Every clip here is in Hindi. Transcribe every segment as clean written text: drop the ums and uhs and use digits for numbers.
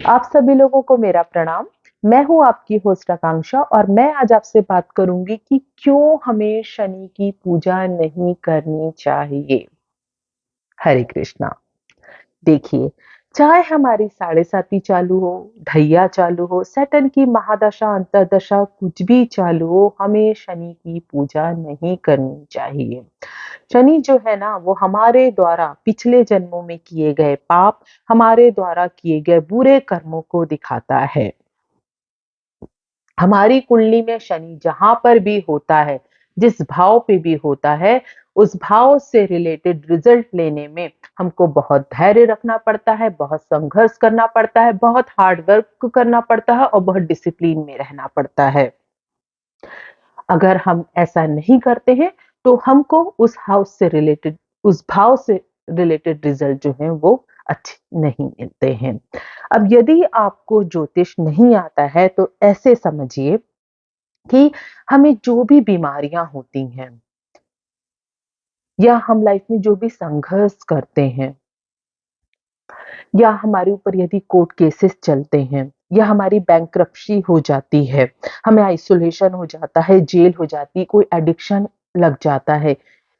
आप सभी लोगों को मेरा प्रणाम। मैं हूँ आपकी होस्ट आकांक्षा और मैं आज आपसे बात करूंगी कि क्यों हमें शनि की पूजा नहीं करनी चाहिए। हरे कृष्णा। देखिए, चाहे हमारी साढ़े साती चालू हो, ढैया चालू हो, सैटर्न की महादशा, अंतर्दशा कुछ भी चालू हो, हमें शनि की पूजा नहीं करनी चाहिए। शनि जो है ना, वो हमारे द्वारा पिछले जन्मों में किए गए पाप, हमारे द्वारा किए गए बुरे कर्मों को दिखाता है। हमारी कुंडली में शनि जहां पर भी होता है, जिस भाव पे भी होता है, उस भाव से रिलेटेड रिजल्ट लेने में हमको बहुत धैर्य रखना पड़ता है, बहुत संघर्ष करना पड़ता है, बहुत हार्ड वर्क करना पड़ता है और बहुत डिसिप्लिन में रहना पड़ता है। अगर हम ऐसा नहीं करते हैं तो हमको उस भाव से रिलेटेड रिजल्ट जो है वो अच्छे नहीं मिलते हैं। अब यदि आपको ज्योतिष नहीं आता है तो ऐसे समझिए कि हमें जो भी बीमारियां होती हैं या हम लाइफ में जो भी संघर्ष करते हैं या हमारे ऊपर यदि कोर्ट केसेस चलते हैं या हमारी बैंक्रप्सी हो जाती है, हमें आइसोलेशन हो जाता है, जेल हो जाती है, कोई एडिक्शन लग जाता है,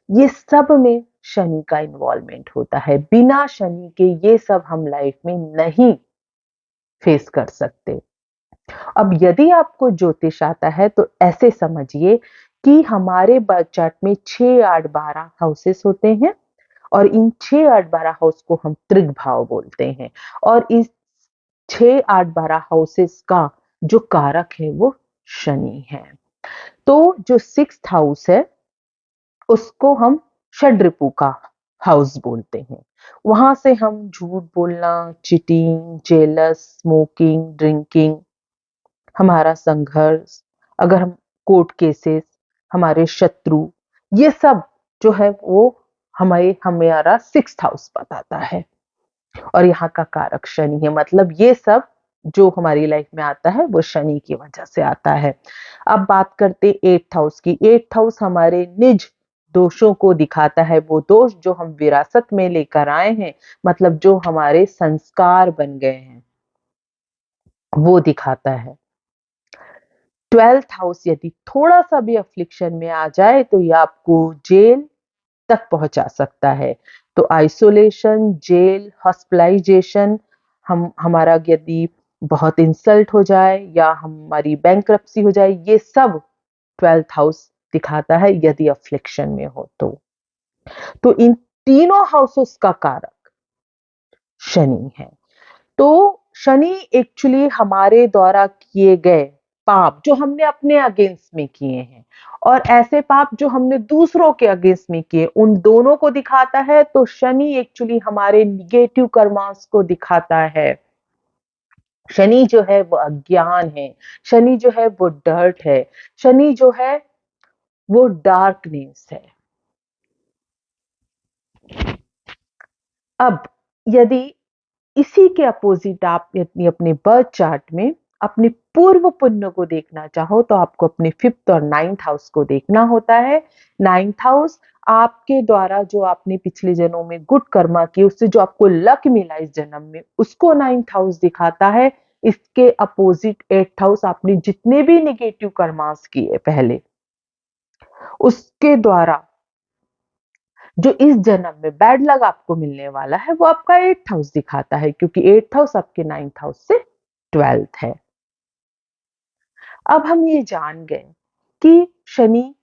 ये सब में शनि का इन्वॉल्वमेंट होता है। बिना शनि के ये सब हम लाइफ में नहीं फेस कर सकते। अब यदि आपको ज्योतिष आता है तो ऐसे समझिए कि हमारे बर्थ चार्ट में 6, 8, 12 हाउसेस होते हैं और इन 6, 8, 12 हाउस को हम त्रिग्भाव बोलते हैं और इस 6, 8, 12 हाउसेस का जो कारक है वो शनि है। तो जो 6th हाउस है उसको हम षड्रिपु का हाउस बोलते हैं। वहां से हम झूठ बोलना, चीटिंग, जेलस, स्मोकिंग, ड्रिंकिंग, हमारा संघर्ष, अगर हम कोर्ट केसेस, हमारे शत्रु, ये सब जो है वो हमारा 6th हाउस बताता है और यहाँ का कारक शनि है। मतलब ये सब जो हमारी लाइफ में आता है वो शनि की वजह से आता है। अब बात करते 8th हाउस की। 8th हाउस हमारे निज दोषों को दिखाता है, वो दोष जो हम विरासत में लेकर आए हैं, मतलब जो हमारे संस्कार बन गए हैं, वो दिखाता है। 12th हाउस यदि थोड़ा सा भी अफ्लिक्शन में आ जाए तो ये आपको जेल तक पहुंचा सकता है। तो आइसोलेशन, जेल, हॉस्पिटलाइजेशन, हम हमारा यदि बहुत इंसल्ट हो जाए या हमारी बैंक्रप्सी हो जाए, ये सब 12th हाउस दिखाता है यदि अफ्लिक्शन में हो तो इन तीनों हाउसेस का कारक शनि है। तो शनि एक्चुअली हमारे द्वारा किए गए पाप जो हमने अपने अगेंस्ट में किए हैं और ऐसे पाप जो हमने दूसरों के अगेंस्ट में किए, उन दोनों को दिखाता है। तो शनि एक्चुअली हमारे निगेटिव कर्मास को दिखाता है। शनि जो है वो अज्ञान है, शनि जो है वो डर्ट है, शनि जो है वो डार्कनेस है। अब यदि इसी के अपोजिट आप यदि अपने बर्थ चार्ट में अपने पूर्व पुण्य को देखना चाहो तो आपको अपने 5th और 9th हाउस को देखना होता है। 9th हाउस आपके द्वारा जो आपने पिछले जन्मों में गुड कर्मा किए, उससे जो आपको लक मिला इस जन्म में, उसको 9th हाउस दिखाता है। इसके अपोजिट 8th हाउस आपने जितने भी निगेटिव कर्मास किए पहले, उसके द्वारा जो इस जन्म में बैड लक आपको मिलने वाला है वो आपका 8th हाउस दिखाता है, क्योंकि 8th हाउस आपके 9th हाउस से 12th है। अब हम ये जान गए कि शनि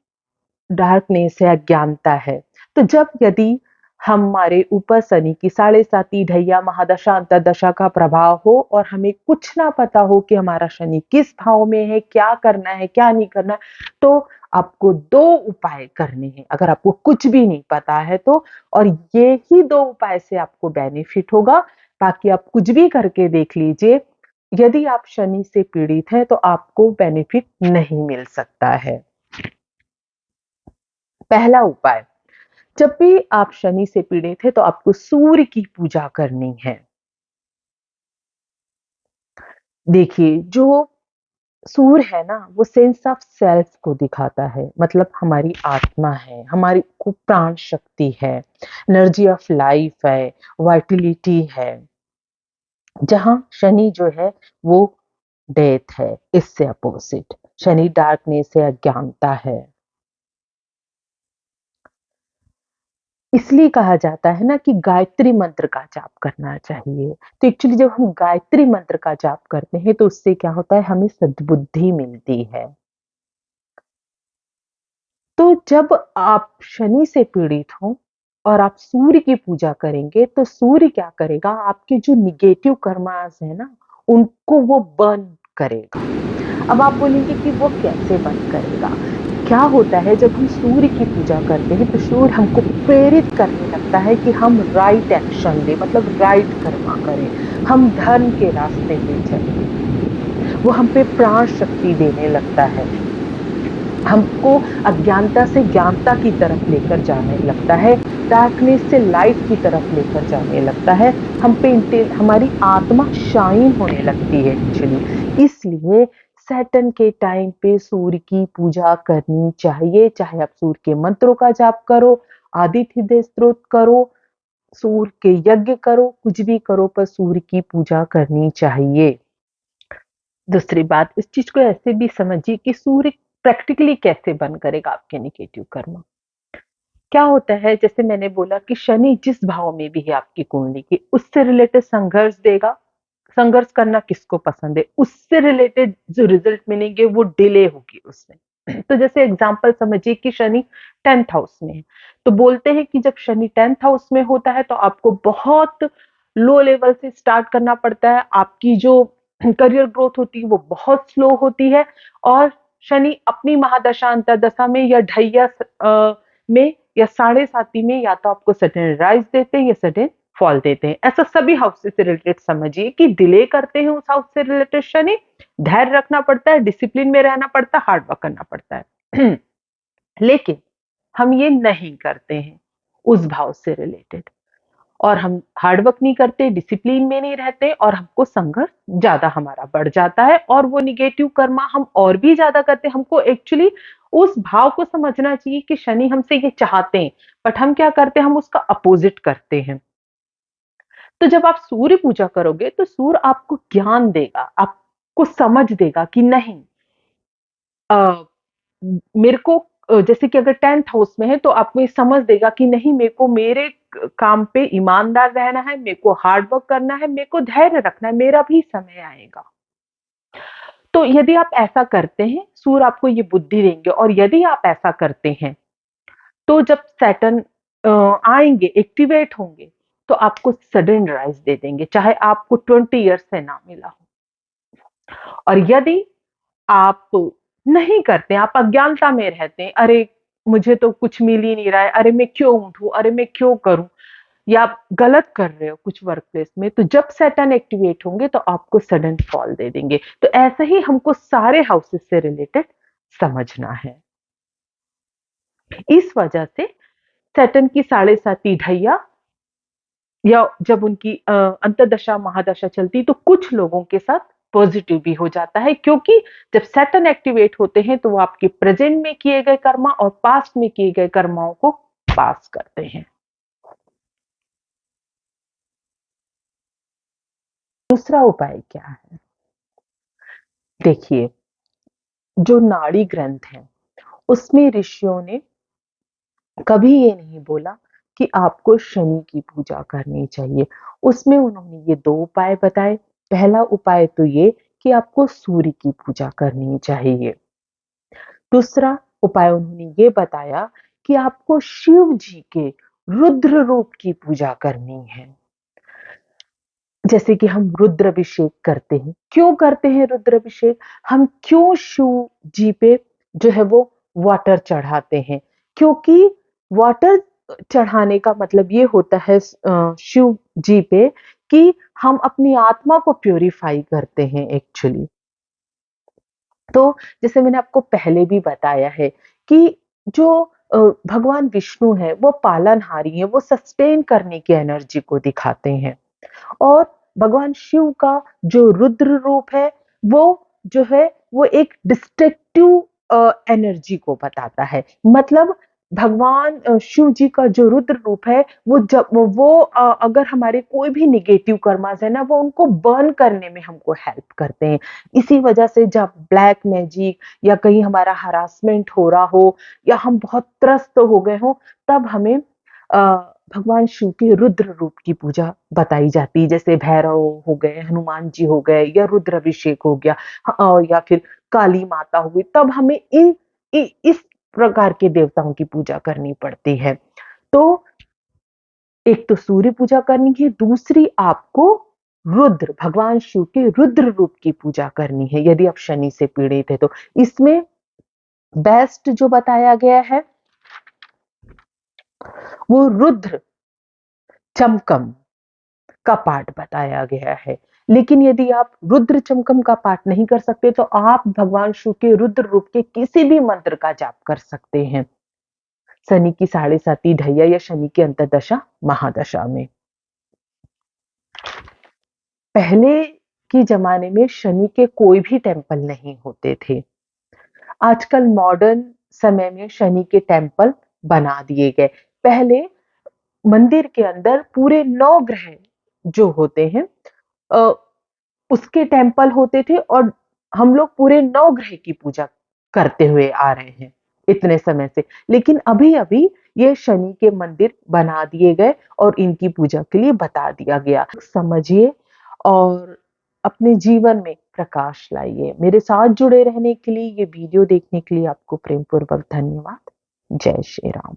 डार्कनेस है, अज्ञानता है। तो जब यदि हमारे ऊपर शनि की साढ़े साती, ढैया, महादशा, अंतर्दशा का प्रभाव हो और हमें कुछ ना पता हो कि हमारा शनि किस भाव में है, क्या करना है, क्या नहीं करना है, तो आपको 2 उपाय करने हैं। अगर आपको कुछ भी नहीं पता है तो, और ये ही 2 उपाय से आपको बेनिफिट होगा। बाकी आप कुछ भी करके देख लीजिए, यदि आप शनि से पीड़ित हैं तो आपको बेनिफिट नहीं मिल सकता है। पहला उपाय, जब भी आप शनि से पीड़ित हैं तो आपको सूर्य की पूजा करनी है। देखिए, जो सूर्य है ना, वो सेंस ऑफ सेल्फ को दिखाता है, मतलब हमारी आत्मा है, हमारी को प्राण शक्ति है, एनर्जी ऑफ लाइफ है, वाइटलिटी है। जहाँ शनि जो है वो डेथ है, इससे अपोजिट। शनि डार्कनेस है, अज्ञानता है। इसलिए कहा जाता है ना कि गायत्री मंत्र का जाप करना चाहिए। तो एक्चुअली जब हम गायत्री मंत्र का जाप करते हैं तो उससे क्या होता है, हमें सद्बुद्धि मिलती है। तो जब आप शनि से पीड़ित हो और आप सूर्य की पूजा करेंगे तो सूर्य क्या करेगा, आपके जो नेगेटिव कर्मास है ना उनको वो बर्न करेगा। अब आप बोलेंगे कि वो कैसे बंद करेगा? क्या होता है जब हम सूर्य की पूजा करते हैं तो सूर्य हमको प्रेरित करने लगता है कि हम राइट एक्शन लें, मतलब राइट कर्मा करें, हम धर्म के रास्ते पे चलें। वो हम पे प्राण शक्ति देने लगता है, हमको अज्ञानता से ज्ञानता की तरफ लेकर जाने लगता है, डार्कनेस से लाइट की तरफ लेकर जाने लगता है, हम पे हमारी आत्मा शाइन होने लगती है एक्चुअली। इसलिए सैटर्न के टाइम पे सूर्य की पूजा करनी चाहिए, चाहे आप सूर्य के मंत्रों का जाप करो, आदित्य हृदय स्तोत्र करो, सूर्य के यज्ञ करो, कुछ भी करो पर सूर्य की पूजा करनी चाहिए। दूसरी बात, इस चीज को ऐसे भी समझिए कि सूर्य प्रैक्टिकली कैसे बंद करेगा आपके नेगेटिव कर्म। क्या होता है, जैसे मैंने बोला कि शनि जिस भाव में भी है आपकी कुंडली की, उससे रिलेटेड संघर्ष देगा। संघर्ष करना किसको पसंद है? उससे रिलेटेड जो रिजल्ट मिलेंगे वो डिले होगी उसमें। तो जैसे एग्जांपल समझिए कि शनि 10th हाउस में है, तो बोलते हैं कि जब शनि 10th हाउस में होता है तो आपको बहुत लो लेवल से स्टार्ट करना पड़ता है, आपकी जो करियर ग्रोथ होती है वो बहुत स्लो होती है, और शनि अपनी महादशा अंतरदशा में या ढैया में या साढ़े साती में या तो आपको सडन राइज देते हैं या सडन फॉल देते हैं। ऐसा सभी हाउसेस से रिलेटेड समझिए कि डिले करते हैं उस हाउस से रिलेटेड शनि। धैर्य रखना पड़ता है, डिसिप्लिन में रहना पड़ता है, हार्ड वर्क करना पड़ता है। लेकिन हम ये नहीं करते हैं उस भाव से रिलेटेड, और हम हार्ड वर्क नहीं करते, डिसिप्लिन में नहीं रहते, और हमको संघर्ष ज्यादा हमारा बढ़ जाता है, और वो निगेटिव कर्मा हम और भी ज्यादा करते हैं। हमको एक्चुअली उस भाव को समझना चाहिए कि शनि हमसे ये चाहते हैं, बट हम क्या करते हैं, हम उसका अपोजिट करते हैं। तो जब आप सूर्य पूजा करोगे तो सूर्य आपको ज्ञान देगा, आपको समझ देगा कि नहीं, अ, मेरे को जैसे कि अगर 10th हाउस में है तो आपको ये समझ देगा कि नहीं, मेरे को मेरे काम पे ईमानदार रहना है, मेरे को हार्ड वर्क करना है, मेरे को धैर्य रखना है, मेरा भी समय आएगा। तो यदि आप ऐसा करते हैं, सूर्य आपको ये बुद्धि देंगे, और यदि आप ऐसा करते हैं तो जब सैटर्न आएंगे, एक्टिवेट होंगे, तो आपको सडन राइज दे देंगे, चाहे आपको 20 ईयर्स से ना मिला हो। और यदि आप नहीं करते, आप अज्ञानता में रहते हैं, अरे मुझे तो कुछ मिल ही नहीं रहा है, अरे मैं क्यों उठूं, अरे मैं क्यों करूं, या आप गलत कर रहे हो कुछ वर्क प्लेस में, तो जब सैटर्न एक्टिवेट होंगे तो आपको सडन फॉल दे देंगे। तो ऐसे ही हमको सारे हाउसेस से रिलेटेड समझना है। इस वजह से सैटर्न की साढ़े साती ढैया या जब उनकी अंतर्दशा महादशा चलती तो कुछ लोगों के साथ पॉजिटिव भी हो जाता है, क्योंकि जब सैटर्न एक्टिवेट होते हैं तो वो आपके प्रेजेंट में किए गए कर्मा और पास्ट में किए गए कर्माओं को पास करते हैं। दूसरा उपाय क्या है? देखिए, जो नाड़ी ग्रंथ है उसमें ऋषियों ने कभी ये नहीं बोला कि आपको शनि की पूजा करनी चाहिए। उसमें उन्होंने ये दो उपाय बताए। पहला उपाय तो ये कि आपको सूर्य की पूजा करनी चाहिए। दूसरा उपाय उन्होंने ये बताया कि आपको शिव जी के रुद्र रूप की पूजा करनी है। जैसे कि हम रुद्राभिषेक करते हैं। क्यों करते हैं रुद्राभिषेक? हम क्यों शिव जी पे जो है वो वाटर चढ़ाते हैं? क्योंकि वाटर चढ़ाने का मतलब ये होता है शिव जी पे कि हम अपनी आत्मा को प्यूरिफाई करते हैं एक्चुअली। तो जैसे मैंने आपको पहले भी बताया है कि जो भगवान विष्णु है वो पालनहारी है, वो सस्टेन करने की एनर्जी को दिखाते हैं, और भगवान शिव का जो रुद्र रूप है वो जो है वो एक डिस्ट्रक्टिव एनर्जी को बताता है। मतलब भगवान शिव जी का जो रुद्र रूप है, अगर हमारे कोई भी नेगेटिव कर्मास है ना, वो उनको बर्न करने में हमको हेल्प करते हैं। इसी वजह से जब ब्लैक मैजिक या कहीं हमारा हरासमेंट हो रहा हो या हम बहुत त्रस्त हो गए हों, तब हमें भगवान शिव के रुद्र रूप की पूजा बताई जाती है। जैसे भैरव हो गए, हनुमान जी हो गए या रुद्राभिषेक हो गया, या फिर काली माता हो गई, तब हमें इस प्रकार के देवताओं की पूजा करनी पड़ती है। तो एक तो सूर्य पूजा करनी है, दूसरी आपको रुद्र, भगवान शिव के रुद्र रूप की पूजा करनी है, यदि आप शनि से पीड़ित है तो। इसमें बेस्ट जो बताया गया है, वो रुद्र चमकम का पाठ बताया गया है। लेकिन यदि आप रुद्र चमकम का पाठ नहीं कर सकते, तो आप भगवान शिव के रुद्र रूप के किसी भी मंत्र का जाप कर सकते हैं। शनि की 7.5 ढैया या शनि की अंतर्दशा महादशा में। पहले के जमाने में शनि के कोई भी टेम्पल नहीं होते थे। आजकल मॉडर्न समय में शनि के टेम्पल बना दिए गए। पहले मंदिर के अंदर पूरे 9 ग्रह जो होते हैं, अ, उसके टेम्पल होते थे और हम लोग पूरे 9 ग्रह की पूजा करते हुए आ रहे हैं इतने समय से। लेकिन अभी-अभी ये शनि के मंदिर बना दिए गए और इनकी पूजा के लिए बता दिया गया। समझिए और अपने जीवन में प्रकाश लाइए। मेरे साथ जुड़े रहने के लिए, ये वीडियो देखने के लिए आपको प्रेम पूर्वक धन्यवाद। जय श्री राम।